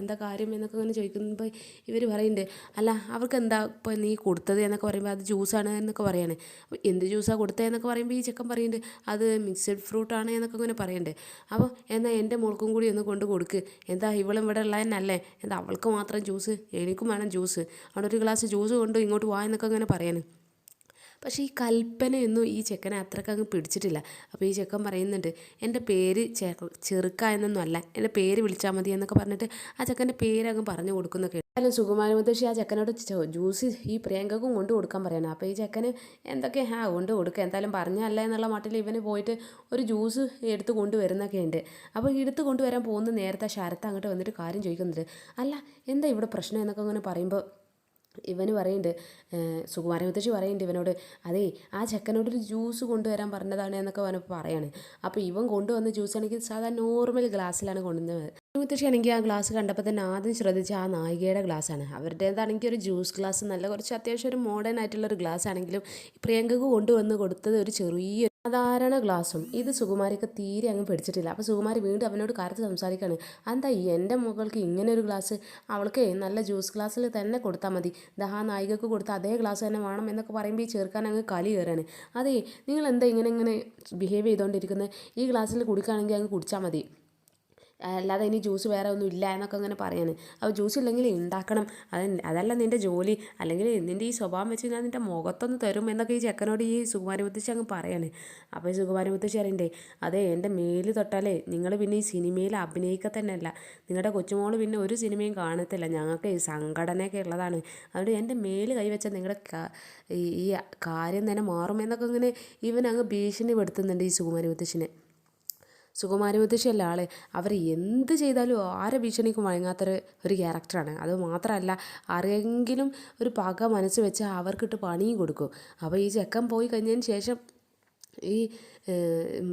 എന്താ കാര്യം എന്നൊക്കെ അങ്ങനെ ചോദിക്കുമ്പോൾ ഇവർ പറയുന്നുണ്ട്, അല്ല അവർക്ക് എന്താ ഇപ്പോൾ നീ കൊടുത്തത് എന്നൊക്കെ പറയുമ്പോൾ അത് ജ്യൂസാണ് എന്നൊക്കെ പറയാണ്. അപ്പോൾ എന്ത് ജ്യൂസാണ് കൊടുത്തത് എന്നൊക്കെ പറയുമ്പോൾ ഈ ചെക്കൻ പറയുന്നുണ്ട്, അത് മിക്സഡ് ഫ്രൂട്ടാണ് എന്നൊക്കെ ഇങ്ങനെ പറയുന്നുണ്ട്. അപ്പോൾ എന്നാൽ എൻ്റെ മോൾക്കും കൂടി ഒന്ന് കൊണ്ട് കൊടുക്ക്, എന്താ ഇവളും ഇവിടെ ഉള്ളതന്നല്ലേ, എന്താ അവൾക്ക് മാത്രം ജ്യൂസ്, എനിക്കും വേണം ജ്യൂസ്, അവിടെ ഒരു ഗ്ലാസ് ജ്യൂസ് കൊണ്ട് ഇങ്ങോട്ട് വാ എന്നൊക്കെ അങ്ങനെ പറയാന്. പക്ഷേ ഈ കൽപ്പനയൊന്നും ഈ ചെക്കനെ അത്രക്കങ്ങ് പിടിച്ചിട്ടില്ല. അപ്പോൾ ഈ ചെക്കൻ പറയുന്നുണ്ട്, എൻ്റെ പേര് ചെറുക്ക എന്നൊന്നും അല്ല, എൻ്റെ പേര് വിളിച്ചാൽ മതി എന്നൊക്കെ പറഞ്ഞിട്ട് ആ ചെക്കൻ്റെ പേരങ്ങ് പറഞ്ഞു കൊടുക്കുന്നൊക്കെ. എന്നാലും സുകുമാരി മുത്തശ്ശി ആ ചെക്കനോട് ജ്യൂസ് ഈ പ്രിയങ്കക്കും കൊണ്ട് കൊടുക്കാൻ പറയണം. അപ്പോൾ ഈ ചെക്കന് എന്തൊക്കെ കൊണ്ട് കൊടുക്കുക, എന്തായാലും പറഞ്ഞല്ല എന്നുള്ള മട്ടിൽ ഇവന് പോയിട്ട് ഒരു ജ്യൂസ് എടുത്ത് കൊണ്ടുവരുന്നൊക്കെ ഉണ്ട്. അപ്പോൾ എടുത്ത് കൊണ്ടുവരാൻ പോകുന്ന നേരത്തെ ശരത്ത് അങ്ങോട്ട് വന്നിട്ട് കാര്യം ചോദിക്കുന്നുണ്ട്, അല്ല എന്താ ഇവിടെ പ്രശ്നം എന്നൊക്കെ അങ്ങനെ പറയുമ്പോൾ ഇവന് പറയുന്നുണ്ട്, സുകുമാരി മുത്തശ്ശി പറയുന്നുണ്ട് ഇവനോട്, അതേ ആ ചെക്കനോടൊരു ജ്യൂസ് കൊണ്ടുവരാൻ പറഞ്ഞതാണ് എന്നൊക്കെ അവനപ്പോൾ പറയാണ്. അപ്പോൾ ഇവൻ കൊണ്ടുവന്ന ജ്യൂസ് ആണെങ്കിൽ സാധാരണ നോർമൽ ഗ്ലാസ്സിലാണ് കൊണ്ടുവന്നത്. മുത്തശ്ശി ആണെങ്കിൽ ആ ഗ്ലാസ് കണ്ടപ്പോൾ തന്നെ ആദ്യം ശ്രദ്ധിച്ച ആ നായികയുടെ ഗ്ലാസ്സാണ്. അവരുടേതാണെങ്കിൽ ഒരു ജ്യൂസ് ഗ്ലാസ്, നല്ല കുറച്ച് അത്യാവശ്യം ഒരു മോഡേൺ ആയിട്ടുള്ളൊരു ഗ്ലാസ് ആണെങ്കിലും പ്രിയങ്കക്ക് കൊണ്ടുവന്ന് കൊടുത്തത് ഒരു ചെറിയ സാധാരണ ഗ്ലാസ്സും. ഇത് സുകുമാരിക്ക് തീരെ അങ്ങ് പിടിച്ചിട്ടില്ല. അപ്പോൾ സുകുമാരി വീണ്ടും അവനോട് കാര്യത്തിൽ സംസാരിക്കുകയാണ്, എന്താ എൻ്റെ മകൾക്ക് ഇങ്ങനെ ഒരു ഗ്ലാസ്, അവൾക്ക് നല്ല ജ്യൂസ് ഗ്ലാസ്സിൽ തന്നെ കൊടുത്താൽ മതി, ആ നായികക്ക് കൊടുത്ത അതേ ഗ്ലാസ് തന്നെ വേണം എന്നൊക്കെ പറയുമ്പോൾ ഈ ചെറുക്കാൻ അങ്ങ് കലി കയറാണ്. അതേ നിങ്ങൾ എന്താ ഇങ്ങനെ ബിഹേവ് ചെയ്തുകൊണ്ടിരിക്കുന്നത്, ഈ ഗ്ലാസ്സിൽ കുടിക്കുകയാണെങ്കിൽ അങ്ങ് കുടിച്ചാൽ മതി, അല്ലാതെ ഇനി ജ്യൂസ് വേറെ ഒന്നും ഇല്ല എന്നൊക്കെ അങ്ങനെ പറയാണ്. അപ്പോൾ ജ്യൂസ് ഇല്ലെങ്കിൽ ഉണ്ടാക്കണം, അതല്ല നിൻ്റെ ജോലി, അല്ലെങ്കിൽ നിൻ്റെ ഈ സ്വഭാവം വെച്ച് ഞാൻ നിൻ്റെ മുഖത്തൊന്ന് തരും എന്നൊക്കെ ഈ ചെക്കനോട് ഈ സുകുമാരി മുത്തശ്ശി അങ്ങ് പറയാണ്. അപ്പോൾ ഈ സുകുമാരി മുത്തശ്ശി അറിയണ്ടേ, അതെ എൻ്റെ മേല് തൊട്ടാലേ നിങ്ങൾ പിന്നെ ഈ സിനിമയിൽ അഭിനയിക്കുക തന്നെയല്ല, നിങ്ങളുടെ കൊച്ചുമോൾ പിന്നെ ഒരു സിനിമയും കാണത്തില്ല, ഞങ്ങൾക്ക് ഈ സംഘടനയൊക്കെ ഉള്ളതാണ്, അതുകൊണ്ട് എൻ്റെ മേല് കൈവച്ചാൽ നിങ്ങളുടെ ഈ കാര്യം തന്നെ മാറും എന്നൊക്കെ ഇങ്ങനെ ഇവൻ അങ്ങ് ഭീഷണിപ്പെടുത്തുന്നുണ്ട് ഈ സുകുമാരി മുത്തശ്ശിനെ. സുകുമാരി മുത്തശ്ശിയല്ല ആള്, അവർ എന്ത് ചെയ്താലും ആരെ ഭീഷണിക്കും വഴങ്ങാത്തൊരു ക്യാരക്ടറാണ്. അത് മാത്രമല്ല ആരെങ്കിലും ഒരു പക മനസ്സ് വെച്ചാൽ അവർക്കിട്ട് പണിയും കൊടുക്കും. അപ്പോൾ ഈ ചെക്കൻ പോയി കഴിഞ്ഞതിന് ശേഷം ഈ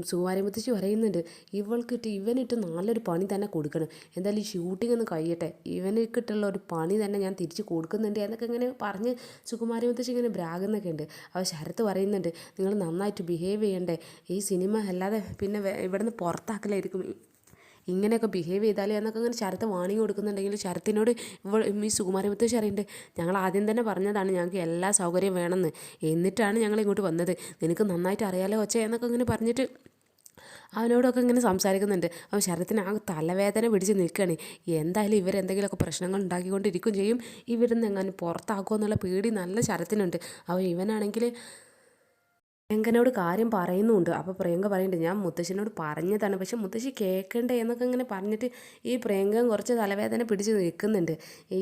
സുകുമാരി മുത്തശ്ശി പറയുന്നുണ്ട്, ഇവനിട്ട് നല്ലൊരു പണി തന്നെ കൊടുക്കണം, എന്തായാലും ഈ ഷൂട്ടിംഗ് ഒന്ന് കഴിയട്ടെ, ഇവനിക്കിട്ടുള്ള ഒരു പണി തന്നെ ഞാൻ തിരിച്ച് കൊടുക്കുന്നുണ്ട് എന്നൊക്കെ ഇങ്ങനെ പറഞ്ഞ് സുകുമാരി മുത്തശ്ശി ഇങ്ങനെ ബ്രാഗെന്നൊക്കെ ഉണ്ട്. അപ്പോൾ ശരത്ത് പറയുന്നുണ്ട്, നിങ്ങൾ നന്നായിട്ട് ബിഹേവ് ചെയ്യണ്ടേ, ഈ സിനിമ അല്ലാതെ പിന്നെ ഇവിടുന്ന് പുറത്താക്കലായിരിക്കും ഇങ്ങനെയൊക്കെ ബിഹേവ് ചെയ്താൽ എന്നൊക്കെ അങ്ങനെ ശരത്ത് വാണിംഗ് കൊടുക്കുന്നുണ്ടെങ്കിൽ ശരത്തിനോട് ഈ സുകുമാരി മുത്തശ്ശി അറിയുന്നുണ്ട്, ഞങ്ങൾ ആദ്യം തന്നെ പറഞ്ഞതാണ് ഞങ്ങൾക്ക് എല്ലാ സൗകര്യവും വേണമെന്ന്, എന്നിട്ടാണ് ഞങ്ങൾ ഇങ്ങോട്ട് വന്നത്, നിനക്ക് നന്നായിട്ട് അറിയാലോ ഒച്ച എന്നൊക്കെ ഇങ്ങനെ പറഞ്ഞിട്ട് അവനോടൊക്കെ ഇങ്ങനെ സംസാരിക്കുന്നുണ്ട്. അപ്പോൾ ശരത്തിന് ആ തലവേദന പിടിച്ച് നിൽക്കുകയാണ്. എന്തായാലും ഇവരെന്തെങ്കിലുമൊക്കെ പ്രശ്നങ്ങൾ ഉണ്ടാക്കിക്കൊണ്ടിരിക്കും ചെയ്യും, ഇവരിന്ന് എങ്ങനെ പുറത്താക്കുമോ എന്നുള്ള പേടി നല്ല ശരത്തിനുണ്ട്. അപ്പോൾ ഇവനാണെങ്കിൽ പ്രിയങ്കനോട് കാര്യം പറയുന്നുണ്ട്. അപ്പോൾ പ്രിയങ്ക പറയുന്നുണ്ട്, ഞാൻ മുത്തശ്ശിനോട് പറഞ്ഞതാണ്, പക്ഷെ മുത്തശ്ശി കേൾക്കണ്ടേ എന്നൊക്കെ ഇങ്ങനെ പറഞ്ഞിട്ട് ഈ പ്രിയങ്ക കുറച്ച് തലവേദന പിടിച്ച് നിൽക്കുന്നുണ്ട്. ഈ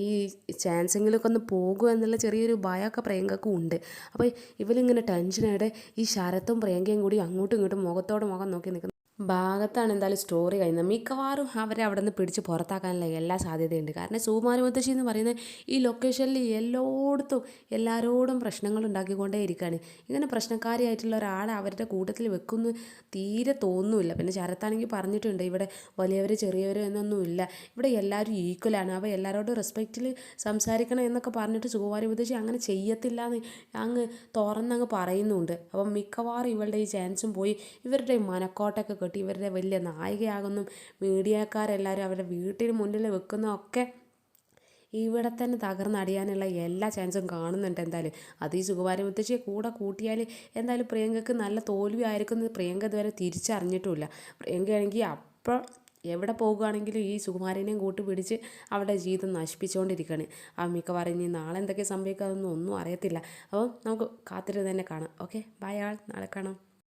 ചാൻസെങ്കിലുമൊക്കെ ഒന്ന് പോകുമോ എന്നുള്ള ചെറിയൊരു ഭയമൊക്കെ പ്രിയങ്കക്കും ഉണ്ട്. അപ്പോൾ ഇവരിങ്ങനെ ടെൻഷനായിട്ട് ഈ ശരത്തും പ്രിയങ്കയും കൂടി അങ്ങോട്ടും ഇങ്ങോട്ടും മുഖത്തോട് മുഖം നോക്കി നിൽക്കുന്നു ഭാഗത്താണ് എന്തായാലും സ്റ്റോറി കഴിയുന്നത്. മിക്കവാറും അവരെ അവിടെ നിന്ന് പിടിച്ച് പുറത്താക്കാനുള്ള എല്ലാ സാധ്യതയുണ്ട്. കാരണം സുകുമാരി മുത്തശ്ശി എന്ന് പറയുന്നത് ഈ ലൊക്കേഷനിൽ എല്ലായിടത്തും എല്ലാവരോടും പ്രശ്നങ്ങൾ ഉണ്ടാക്കിക്കൊണ്ടേ ഇരിക്കുകയാണ്. ഇങ്ങനെ പ്രശ്നക്കാരിയായിട്ടുള്ള ഒരാളെ അവരുടെ കൂട്ടത്തിൽ വെക്കുന്നു തീരെ തോന്നുന്നില്ല. പിന്നെ ശരത്താണെങ്കിൽ പറഞ്ഞിട്ടുണ്ട്, ഇവിടെ വലിയവർ ചെറിയവർ എന്നൊന്നുമില്ല, ഇവിടെ എല്ലാവരും ഈക്വലാണ്, അപ്പോൾ എല്ലാവരോടും റെസ്പെക്റ്റിൽ സംസാരിക്കണം എന്നൊക്കെ പറഞ്ഞിട്ട് സുകുമാരി മുത്തശ്ശി അങ്ങനെ ചെയ്യത്തില്ല എന്ന് അങ്ങ് തുറന്നങ്ങ് പറയുന്നുണ്ട്. അപ്പം മിക്കവാറും ഇവളുടെ ഈ ചാൻസും പോയി, ഇവരുടെ മനക്കോട്ടൊക്കെ കെട്ടി ഇവരുടെ വലിയ നായികയാകുന്നു, മീഡിയക്കാരെല്ലാവരും അവരുടെ വീട്ടിന് മുന്നിൽ വെക്കുന്നതൊക്കെ ഇവിടെ തന്നെ തകർന്നടിയാനുള്ള എല്ലാ ചാൻസും കാണുന്നുണ്ട്. എന്തായാലും അത് ഈ സുകുമാരി മുത്തശ്ശിയെ കൂടെ കൂട്ടിയാൽ എന്തായാലും പ്രിയങ്കയ്ക്ക് നല്ല തോൽവി ആയിരിക്കുന്നത് പ്രിയങ്ക ഇതുവരെ തിരിച്ചറിഞ്ഞിട്ടുമില്ല. പ്രിയങ്കയാണെങ്കിൽ അപ്പോൾ എവിടെ പോകുകയാണെങ്കിലും ഈ സുകുമാരനെയും കൂട്ടി പിടിച്ച് അവരുടെ ജീവിതം നശിപ്പിച്ചുകൊണ്ടിരിക്കുകയാണ്. ആ മിക്കവാറും ഇനി നാളെ എന്തൊക്കെ സംഭവിക്കാമെന്നൊന്നും അറിയത്തില്ല. അപ്പോൾ നമുക്ക് കാത്തിരുന്ന് തന്നെ കാണാം. ഓക്കെ, ബൈ ആൾ, നാളെ കാണാം.